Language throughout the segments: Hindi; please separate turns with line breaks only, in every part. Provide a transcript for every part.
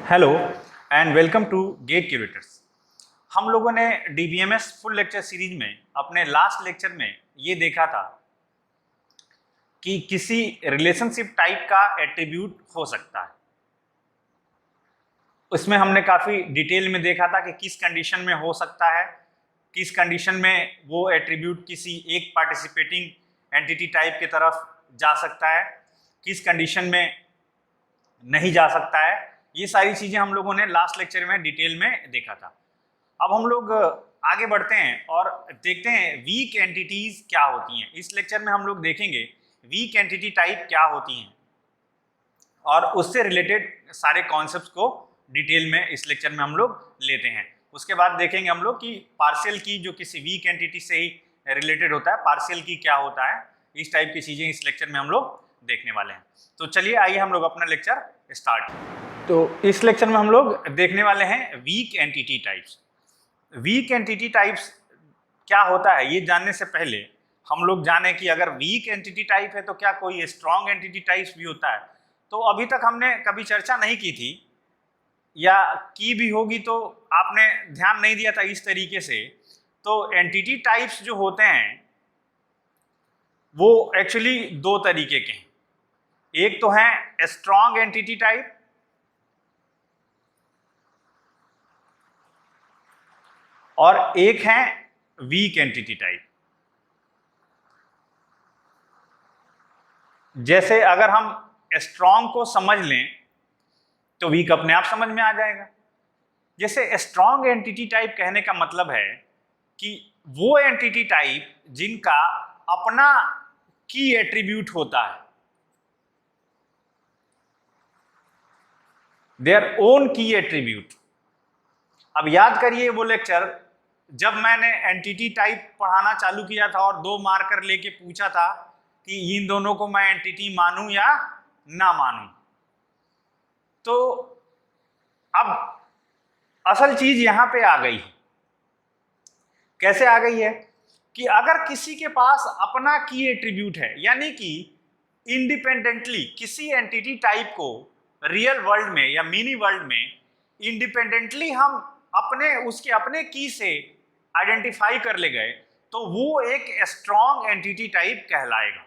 Hello and welcome to GATE curators. हम लोगों ने डीबीएमएस फुल लेक्चर सीरीज में अपने लास्ट लेक्चर में ये देखा था कि किसी रिलेशनशिप टाइप का एट्रीब्यूट हो सकता है। उसमें हमने काफ़ी डिटेल में देखा था कि किस कंडीशन में हो सकता है, किस कंडीशन में वो एट्रीब्यूट किसी एक पार्टिसिपेटिंग एंटिटी टाइप की तरफ जा सकता है, किस कंडीशन में नहीं जा सकता है। ये सारी चीजें हम लोगों ने लास्ट लेक्चर में डिटेल में देखा था। अब हम लोग आगे बढ़ते हैं और देखते हैं वीक एंटिटीज क्या होती हैं। इस लेक्चर में हम लोग देखेंगे वीक एंटिटी टाइप क्या होती हैं और उससे रिलेटेड सारे कॉन्सेप्ट्स को डिटेल में इस लेक्चर में हम लोग लेते हैं। उसके बाद देखेंगे हम लोग कि पार्शियल की जो किसी वीक एंटिटी से ही रिलेटेड होता है, पार्शियल की क्या होता है, इस टाइप की चीजें इस लेक्चर में हम लोग देखने वाले हैं। तो चलिए आइए हम लोग अपना लेक्चर स्टार्ट। तो इस लेक्चर में हम लोग देखने वाले हैं weak entity types. Weak entity types क्या होता है ये जानने से पहले हम लोग जाने कि अगर वीक एंटिटी टाइप है तो क्या कोई स्ट्रॉन्ग एंटिटी टाइप्स भी होता है। तो अभी तक हमने कभी चर्चा नहीं की थी, या की भी होगी तो आपने ध्यान नहीं दिया था इस तरीके से। तो एंटिटी टाइप्स जो होते हैं वो एक्चुअली दो तरीके के हैं। एक तो है स्ट्रॉन्ग एंटिटी टाइप और एक है वीक एंटिटी टाइप। जैसे अगर हम स्ट्रॉन्ग को समझ लें तो वीक अपने आप समझ में आ जाएगा। जैसे स्ट्रॉन्ग एंटिटी टाइप कहने का मतलब है कि वो एंटिटी टाइप जिनका अपना की एट्रीब्यूट होता है, देयर ओन की एट्रीब्यूट। अब याद करिए वो लेक्चर जब मैंने एंटिटी टाइप पढ़ाना चालू किया था और दो मार्कर लेके पूछा था कि इन दोनों को मैं एंटिटी मानूं या ना मानूं। तो अब असल चीज यहां पे आ गई है। कैसे आ गई है कि अगर किसी के पास अपना की एट्रीब्यूट है, यानी कि इंडिपेंडेंटली किसी एंटिटी टाइप को रियल वर्ल्ड में या मिनी वर्ल्ड में इंडिपेंडेंटली हम उसके अपने की से आइडेंटिफाई कर ले गए तो वो एक स्ट्रॉन्ग एंटिटी टाइप कहलाएगा।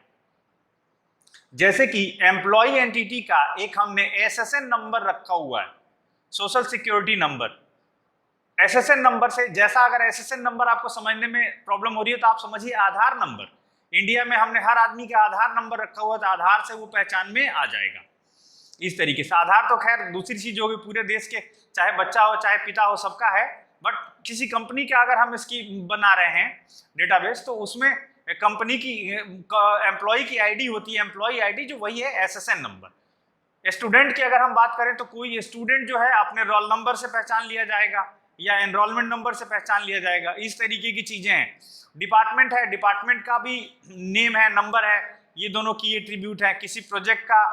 जैसे कि एम्प्लॉय एंटिटी का एक हमने एसएसएन नंबर रखा हुआ है, social security number. SSN number से जैसा, अगर एसएसएन नंबर आपको समझने में प्रॉब्लम हो रही है तो आप समझिए आधार नंबर। इंडिया में हमने हर आदमी का आधार नंबर रखा हुआ, तो आधार से वो पहचान में आ जाएगा। इस तरीके से आधार तो खैर दूसरी चीज होगी, पूरे देश के चाहे बच्चा हो चाहे पिता हो सबका है, बट किसी कंपनी का अगर हम इसकी बना रहे हैं डेटाबेस तो उसमें कंपनी की एम्प्लॉय की आईडी होती है, एम्प्लॉय आईडी जो वही है एसएसएन नंबर। स्टूडेंट की अगर हम बात करें तो कोई स्टूडेंट जो है अपने रोल नंबर से पहचान लिया जाएगा या एनरोलमेंट नंबर से पहचान लिया जाएगा। इस तरीके की चीजें हैं। डिपार्टमेंट है, डिपार्टमेंट का भी नेम है, नंबर है, ये दोनों की एट्रीब्यूट है। किसी प्रोजेक्ट का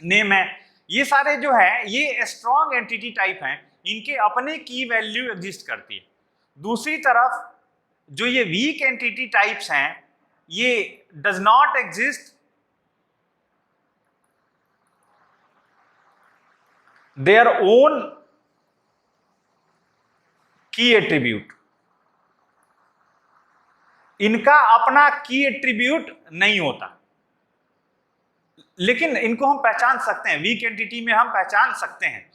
नेम है। ये सारे जो है ये स्ट्रॉन्ग एंटिटी टाइप हैं, इनके अपने की वैल्यू एग्जिस्ट करती है। दूसरी तरफ जो ये वीक एंटिटी टाइप्स हैं ये does not exist their own की एट्रीब्यूट। इनका अपना की एट्रीब्यूट नहीं होता, लेकिन इनको हम पहचान सकते हैं। वीक एंटिटी में हम पहचान सकते हैं,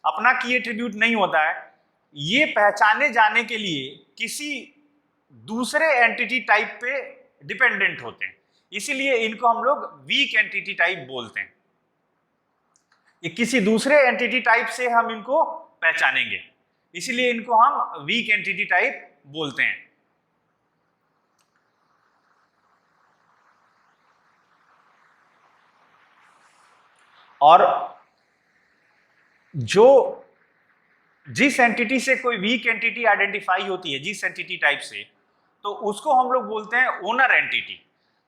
अपना की एट्रीब्यूट नहीं होता है। ये पहचाने जाने के लिए किसी दूसरे एंटिटी टाइप पे डिपेंडेंट होते हैं, इसीलिए इनको हम लोग वीक एंटिटी टाइप बोलते हैं। ये किसी दूसरे एंटिटी टाइप से हम इनको पहचानेंगे, इसीलिए इनको हम वीक एंटिटी टाइप बोलते हैं। और जो जिस एंटिटी से कोई वीक एंटिटी आइडेंटिफाई होती है, जिस एंटिटी टाइप से, तो उसको हम लोग बोलते हैं ओनर एंटिटी।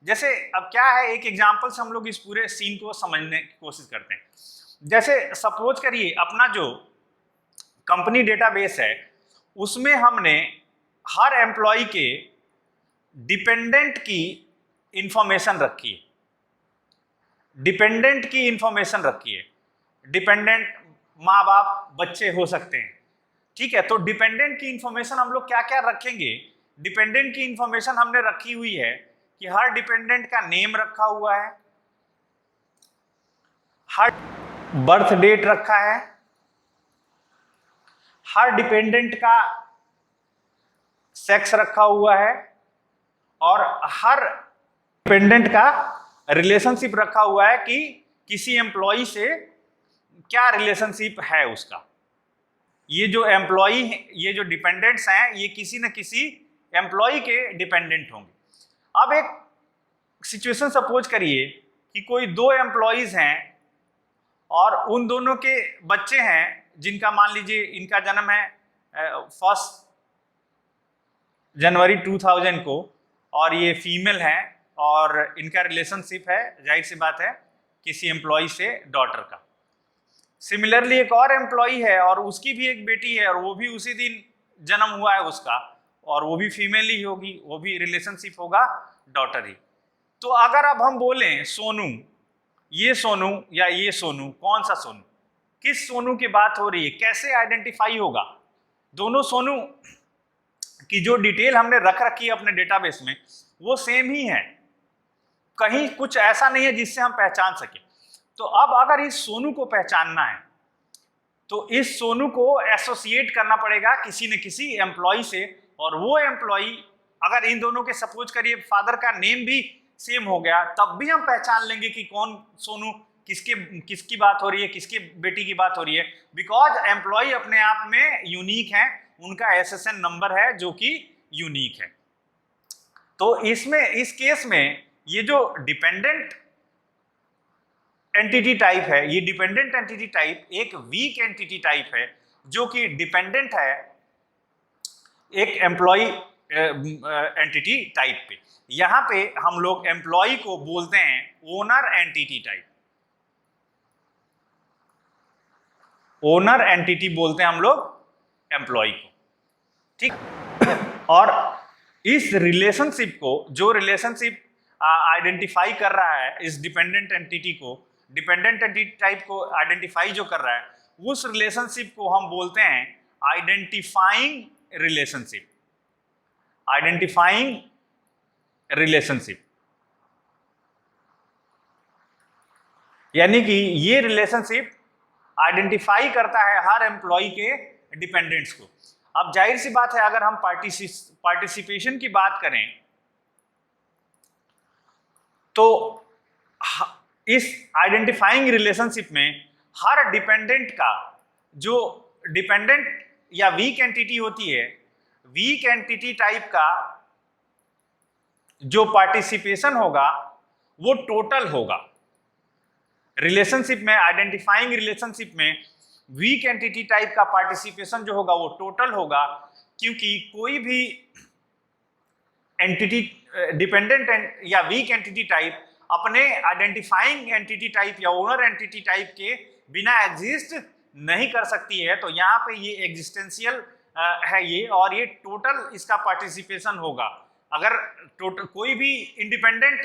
जैसे अब क्या है, एक एग्जांपल से हम लोग इस पूरे सीन को समझने की कोशिश करते हैं। जैसे सपोज करिए अपना जो कंपनी डेटाबेस है उसमें हमने हर एम्प्लॉय के डिपेंडेंट की इंफॉर्मेशन रखी है। डिपेंडेंट की इंफॉर्मेशन रखी है। डिपेंडेंट माँ बाप, बच्चे हो सकते हैं। ठीक है, तो डिपेंडेंट की इंफॉर्मेशन हम लोग क्या क्या रखेंगे? डिपेंडेंट की इंफॉर्मेशन हमने रखी हुई है कि हर डिपेंडेंट का नेम रखा हुआ है, हर बर्थ डेट रखा है, हर डिपेंडेंट का सेक्स रखा हुआ है, और हर डिपेंडेंट का रिलेशनशिप रखा हुआ है कि किसी एम्प्लॉय से क्या रिलेशनशिप है उसका। ये जो एम्प्लॉय, ये जो डिपेंडेंट्स हैं, ये किसी न किसी एम्प्लॉय के डिपेंडेंट होंगे। अब एक सिचुएशन सपोज करिए कि कोई दो एम्प्लॉयज हैं और उन दोनों के बच्चे हैं, जिनका मान लीजिए इनका जन्म है 1 जनवरी 2000 को, और ये फीमेल हैं और इनका रिलेशनशिप है, जाहिर सी बात है, किसी एम्प्लॉय से डॉटर का। सिमिलरली एक और एम्प्लॉय है और उसकी भी एक बेटी है और वो भी उसी दिन जन्म हुआ है उसका, और वो भी फीमेल ही होगी, वो भी रिलेशनशिप होगा डॉटर ही। तो अगर अब हम बोलें सोनू, ये सोनू या ये सोनू, कौन सा सोनू, किस सोनू की बात हो रही है, कैसे आइडेंटिफाई होगा? दोनों सोनू की जो डिटेल हमने रख रखी है अपने डेटाबेस में वो सेम ही है, कहीं कुछ ऐसा नहीं है जिससे हम पहचान सके। तो अब अगर इस सोनू को पहचानना है तो इस सोनू को एसोसिएट करना पड़ेगा किसी न किसी एम्प्लॉय से, और वो एम्प्लॉय अगर इन दोनों के सपोज करिए फादर का नेम भी सेम हो गया, तब भी हम पहचान लेंगे कि कौन सोनू, किसकी बात हो रही है, किसकी बेटी की बात हो रही है, बिकॉज एम्प्लॉय अपने आप में यूनिक है, उनका एसएसएन नंबर है जो कि यूनिक है। तो इसमें, इस केस में ये जो डिपेंडेंट एंटिटी टाइप है, ये डिपेंडेंट एंटिटी टाइप एक वीक एंटिटी टाइप है जो कि डिपेंडेंट है एक एम्प्लॉय एंटिटी टाइप पे। यहां पे हम लोग एम्प्लॉय को बोलते हैं owner entity type, owner entity बोलते हैं हम लोग एम्प्लॉय को, ठीक। और इस रिलेशनशिप को, जो रिलेशनशिप आइडेंटिफाई कर रहा है इस डिपेंडेंट एंटिटी को, डिपेंडेंट एंटिटी टाइप को आइडेंटिफाई जो कर रहा है, उस रिलेशनशिप को हम बोलते हैं आइडेंटिफाइंग रिलेशनशिप, आइडेंटिफाइंग रिलेशनशिप। यानी कि ये रिलेशनशिप आइडेंटिफाई करता है हर एम्प्लॉय के डिपेंडेंट्स को। अब जाहिर सी बात है, अगर हम पार्टिसिपेशन की बात करें तो इस आइडेंटिफाइंग रिलेशनशिप में हर डिपेंडेंट का, जो डिपेंडेंट या वीक एंटिटी होती है, वीक एंटिटी टाइप का जो पार्टिसिपेशन होगा वो टोटल होगा। रिलेशनशिप में, आइडेंटिफाइंग रिलेशनशिप में वीक एंटिटी टाइप का पार्टिसिपेशन जो होगा वो टोटल होगा, क्योंकि कोई भी एंटिटी, डिपेंडेंट या वीक एंटिटी टाइप अपने आइडेंटिफाइंग एंटिटी टाइप या ओनर एंटिटी टाइप के बिना एग्जिस्ट नहीं कर सकती है। तो यहाँ पे ये एग्जिस्टेंशियल है ये, और ये टोटल इसका पार्टिसिपेशन होगा। अगर टोटल कोई भी इंडिपेंडेंट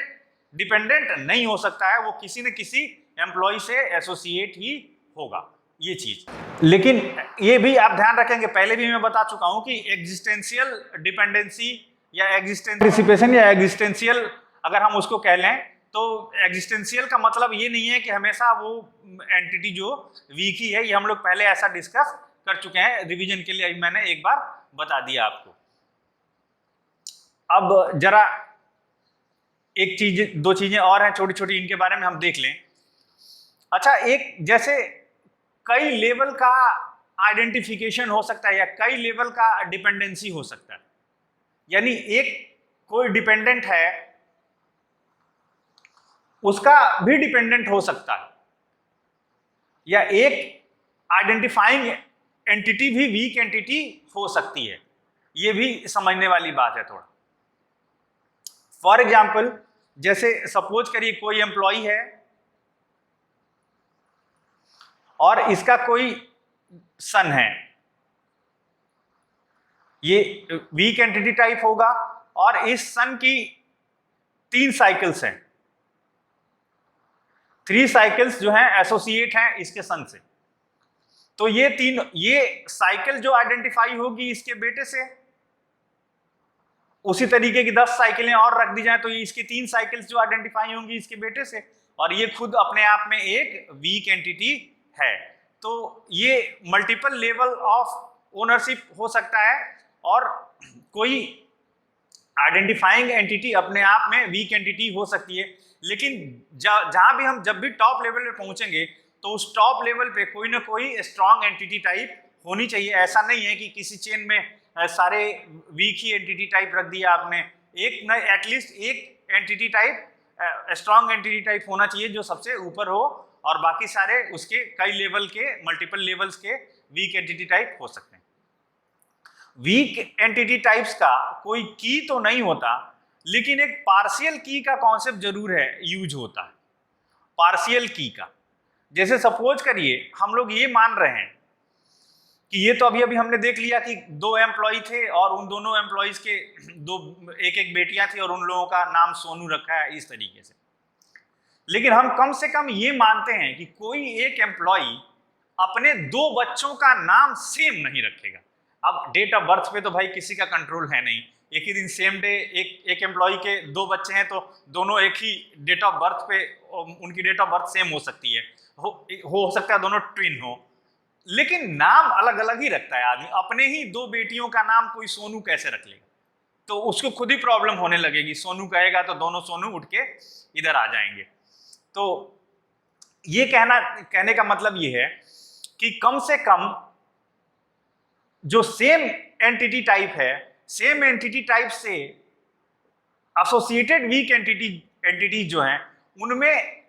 डिपेंडेंट नहीं हो सकता है, वो किसी न किसी एम्प्लॉय से एसोसिएट ही होगा, ये चीज। लेकिन ये भी आप ध्यान रखेंगे, पहले भी मैं बता चुका हूं कि एग्जिस्टेंशियल डिपेंडेंसी या एग्जिस्टेंशियल या एग्जिस्टेंशियल अगर हम उसको कह लें, तो एग्जिस्टेंशियल का मतलब ये नहीं है कि हमेशा वो एंटिटी जो वीक ही है, ये हम लोग पहले ऐसा डिस्कस कर चुके हैं, रिवीजन के लिए मैंने एक बार बता दिया आपको। अब जरा एक चीज, दो चीजें और हैं छोटी छोटी, इनके बारे में हम देख लें। अच्छा, एक जैसे कई लेवल का आइडेंटिफिकेशन हो सकता है या कई लेवल का डिपेंडेंसी हो सकता है, यानी एक कोई डिपेंडेंट है उसका भी डिपेंडेंट हो सकता है, या एक आइडेंटिफाइंग एंटिटी भी वीक एंटिटी हो सकती है, ये भी समझने वाली बात है थोड़ा। फॉर एग्जाम्पल, जैसे सपोज करिए कोई एम्प्लॉय है और इसका कोई सन है, ये वीक एंटिटी टाइप होगा, और इस सन की 3 साइकिल्स हैं, 3 साइकिल्स जो हैं एसोसिएट हैं इसके सन से। तो ये साइकिल जो आइडेंटिफाई होगी इसके बेटे से, उसी तरीके की 10 साइकिलें और रख दी जाए तो ये इसकी 3 साइकिल्स जो आइडेंटिफाई होंगी इसके बेटे से, और ये खुद अपने आप में एक वीक एंटिटी है। तो ये मल्टीपल लेवल ऑफ ओनरशिप हो सकता है, और कोई आइडेंटिफाइंग एंटिटी अपने आप में वीक एंटिटी हो सकती है, लेकिन जहां भी हम जब भी टॉप लेवल पे पहुंचेंगे तो उस टॉप लेवल पे कोई ना कोई स्ट्रॉन्ग एंटिटी टाइप होनी चाहिए। ऐसा नहीं है कि किसी चेन में सारे वीक ही एंटिटी टाइप रख दिया आपने, एक न एटलीस्ट एक entity type strong entity type होना चाहिए जो सबसे ऊपर हो, और बाकी सारे उसके कई लेवल के मल्टीपल लेवल्स के वीक एंटिटी टाइप हो सकते हैं। वीक एंटिटी टाइप्स का कोई की तो नहीं होता, लेकिन एक पार्शियल की का कॉन्सेप्ट जरूर है, यूज होता है पार्शियल की का। जैसे सपोज करिए हम लोग ये मान रहे हैं कि ये तो अभी हमने देख लिया कि 2 एम्प्लॉय थे और उन दोनों एम्प्लॉयज के एक बेटियां थी और उन लोगों का नाम सोनू रखा है इस तरीके से। लेकिन हम कम से कम ये मानते हैं कि कोई एक एम्प्लॉय अपने 2 बच्चों का नाम सेम नहीं रखेगा। अब डेट ऑफ बर्थ पे तो भाई किसी का कंट्रोल है नहीं, एक ही दिन सेम डे एक एम्प्लॉय के 2 बच्चे हैं तो दोनों एक ही डेट ऑफ बर्थ पे उनकी डेट ऑफ बर्थ सेम हो सकती है, हो सकता है दोनों ट्विन हो, लेकिन नाम अलग अलग ही रखता है आदमी। अपने ही 2 बेटियों का नाम कोई सोनू कैसे रख लेगा, तो उसको खुद ही प्रॉब्लम होने लगेगी। सोनू कहेगा तो दोनों सोनू उठ के इधर आ जाएंगे। तो ये कहने का मतलब ये है कि कम से कम जो सेम एंटिटी टाइप है, सेम एंटिटी टाइप से एसोसिएटेड वीक एंटिटी जो हैं उनमें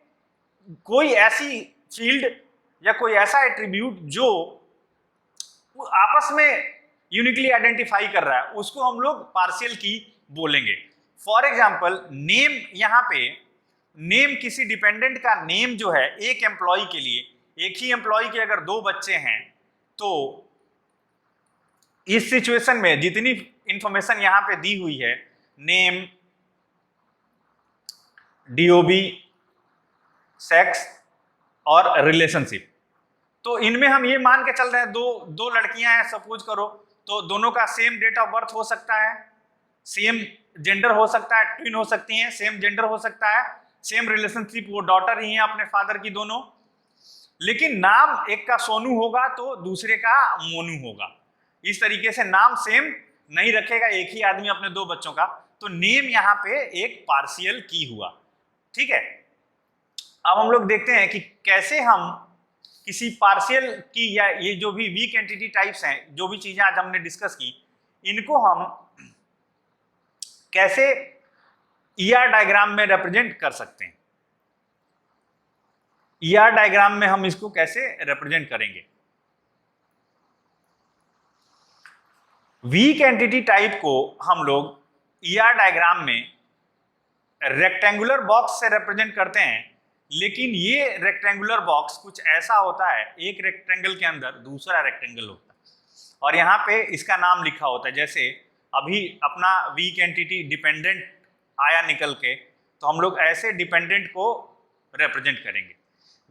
कोई ऐसी फील्ड या कोई ऐसा एट्रीब्यूट जो आपस में यूनिकली आइडेंटिफाई कर रहा है उसको हम लोग पार्शियल की बोलेंगे। फॉर एग्जांपल नेम, यहाँ पे नेम किसी डिपेंडेंट का नेम जो है एक एम्प्लॉय के लिए, एक ही एम्प्लॉय के अगर 2 बच्चे हैं तो इस सिचुएशन में जितनी इंफॉर्मेशन यहां पे दी हुई है, नेम, डीओबी, सेक्स और रिलेशनशिप, तो इनमें हम ये मान के चल रहे हैं दो लड़कियां हैं सपोज करो, तो दोनों का सेम डेट ऑफ बर्थ हो सकता है, सेम जेंडर हो सकता है, ट्विन हो सकती हैं, सेम जेंडर हो सकता है, सेम रिलेशनशिप, वो डॉटर ही हैं अपने फादर की दोनों, लेकिन नाम एक का सोनू होगा तो दूसरे का मोनू होगा। इस तरीके से नाम सेम नहीं रखेगा एक ही आदमी अपने 2 बच्चों का, तो नेम यहाँ पे एक पार्शियल की हुआ। ठीक है, अब हम लोग देखते हैं कि कैसे हम किसी पार्शियल की या ये जो भी वीक एंटिटी टाइप्स हैं, जो भी चीजें आज हमने डिस्कस की, इनको हम कैसे ईआर डायग्राम में रिप्रेजेंट कर सकते हैं। ईआर डायग्राम में हम इसको कैसे रिप्रेजेंट करेंगे। वीक एंटिटी टाइप को हम लोग ईआर डायग्राम में रेक्टेंगुलर बॉक्स से रिप्रेजेंट करते हैं, लेकिन ये रेक्टेंगुलर बॉक्स कुछ ऐसा होता है, एक रेक्टेंगल के अंदर दूसरा रेक्टेंगल होता है और यहाँ पे इसका नाम लिखा होता है। जैसे अभी अपना वीक एंटिटी डिपेंडेंट आया निकल के, तो हम लोग ऐसे डिपेंडेंट को रिप्रेजेंट करेंगे,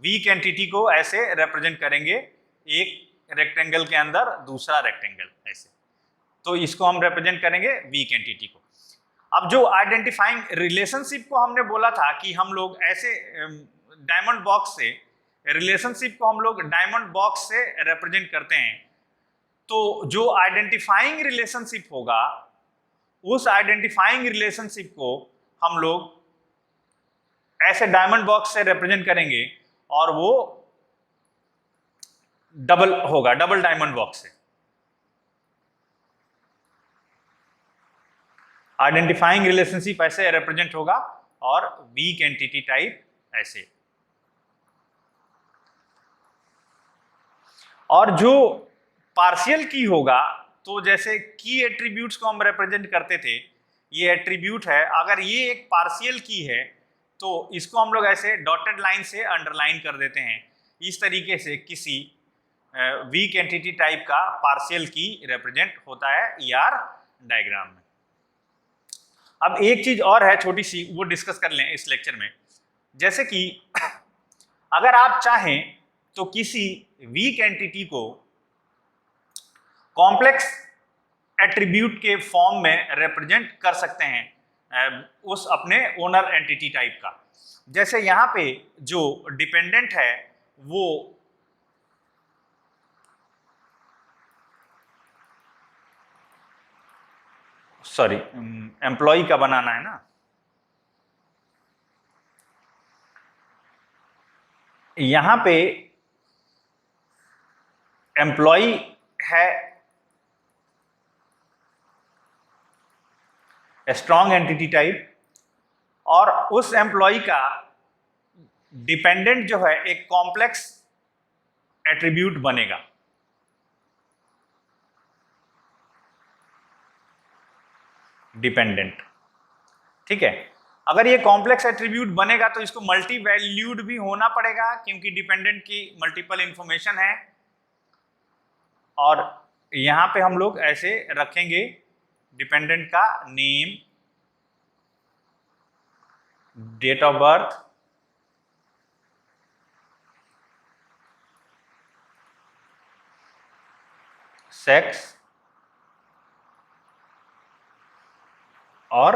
वीक एंटिटी को ऐसे रिप्रेजेंट करेंगे, एक रेक्टेंगल के अंदर दूसरा रेक्टेंगल ऐसे, तो इसको हम रिप्रेजेंट करेंगे वीक एंटिटी को। अब जो आइडेंटिफाइंग रिलेशनशिप को हमने बोला था कि हम लोग ऐसे डायमंड बॉक्स से, रिलेशनशिप को हम लोग डायमंड बॉक्स से रिप्रेजेंट करते हैं, तो जो आइडेंटिफाइंग रिलेशनशिप होगा उस आइडेंटिफाइंग रिलेशनशिप को हम लोग ऐसे डायमंड बॉक्स से रिप्रेजेंट करेंगे और वो डबल होगा, डबल डायमंड बॉक्स से। आइडेंटिफाइंग रिलेशनशिप ऐसे रिप्रेजेंट होगा और वीक एंटिटी टाइप ऐसे। और जो पार्शियल की होगा, तो जैसे की एट्रीब्यूट्स को हम रिप्रेजेंट करते थे, ये एट्रीब्यूट है, अगर ये एक पार्शियल की है तो इसको हम लोग ऐसे डॉटेड लाइन से अंडरलाइन कर देते हैं। इस तरीके से किसी वीक एंटिटी टाइप का पार्शियल की रिप्रेजेंट होता है ईआर डायग्राम में। अब एक चीज और है छोटी सी, वो डिस्कस कर लें इस लेक्चर में। जैसे कि अगर आप चाहें तो किसी वीक एंटिटी को कॉम्प्लेक्स एट्रीब्यूट के फॉर्म में रिप्रेजेंट कर सकते हैं उस अपने ओनर एंटिटी टाइप का। जैसे यहाँ पे जो डिपेंडेंट है वो एम्प्लॉय का बनाना है ना, यहां पे एम्प्लॉय है स्ट्रॉन्ग एंटिटी टाइप, और उस एम्प्लॉय का डिपेंडेंट जो है एक कॉम्प्लेक्स एट्रीब्यूट बनेगा। डिपेंडेंट, ठीक है। अगर ये कॉम्प्लेक्स एट्रीब्यूट बनेगा तो इसको मल्टी वैल्यूड भी होना पड़ेगा, क्योंकि डिपेंडेंट की मल्टीपल इंफॉर्मेशन है। और यहां पे हम लोग ऐसे रखेंगे डिपेंडेंट का name, date of birth, sex और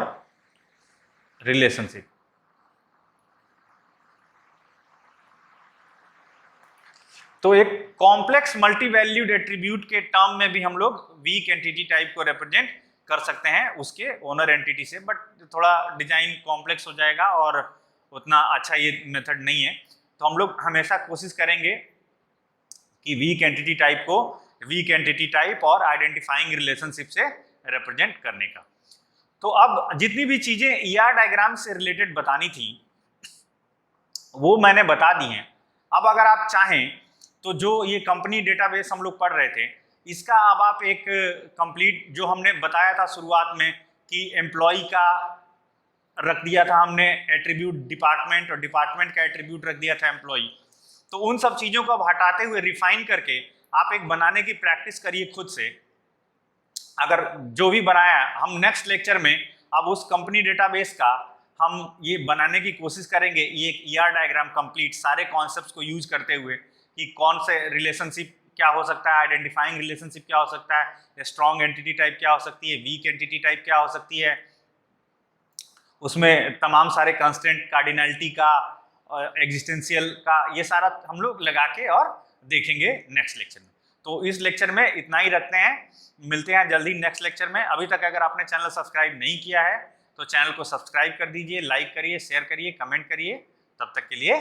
रिलेशनशिप। तो एक कॉम्प्लेक्स मल्टी वैल्यूड एट्रीब्यूट के टर्म में भी हम लोग वीक एंटिटी टाइप को रिप्रेजेंट कर सकते हैं उसके ओनर एंटिटी से, बट थोड़ा डिजाइन कॉम्प्लेक्स हो जाएगा और उतना अच्छा ये मेथड नहीं है। तो हम लोग हमेशा कोशिश करेंगे कि वीक एंटिटी टाइप को वीक एंटिटी टाइप और आइडेंटिफाइंग रिलेशनशिप से रिप्रेजेंट करने का। तो अब जितनी भी चीजें ER डायग्राम से रिलेटेड बतानी थी वो मैंने बता दी हैं। अब अगर आप चाहें तो जो ये कंपनी डेटाबेस हम लोग पढ़ रहे थे, इसका अब आप एक कंप्लीट जो हमने बताया था शुरुआत में कि एम्प्लॉय का रख दिया था हमने एट्रीब्यूट डिपार्टमेंट, और डिपार्टमेंट का एट्रीब्यूट रख दिया था एम्प्लॉय। तो उन सब चीज़ों को अब हटाते हुए रिफाइन करके आप एक बनाने की प्रैक्टिस करिए खुद से। अगर जो भी बनाया हम नेक्स्ट लेक्चर में अब उस कंपनी डेटाबेस का हम ये बनाने की कोशिश करेंगे, ये एक ER डायग्राम कंप्लीट सारे कॉन्सेप्ट्स को यूज करते हुए कि कौन से रिलेशनशिप क्या हो सकता है, आइडेंटिफाइंग रिलेशनशिप क्या हो सकता है, स्ट्रॉन्ग एंटिटी टाइप क्या हो सकती है, वीक एंटिटी टाइप क्या हो सकती है, उसमें तमाम सारे कंस्टेंट, कार्डिनलिटी का, एग्जिस्टेंशियल का, ये सारा हम लोग लगा के और देखेंगे नेक्स्ट लेक्चर में। तो इस लेक्चर में इतना ही रखते हैं, मिलते हैं जल्दी नेक्स्ट लेक्चर में। अभी तक अगर आपने चैनल सब्सक्राइब नहीं किया है तो चैनल को सब्सक्राइब कर दीजिए, लाइक करिए, शेयर करिए, कमेंट करिए। तब तक के लिए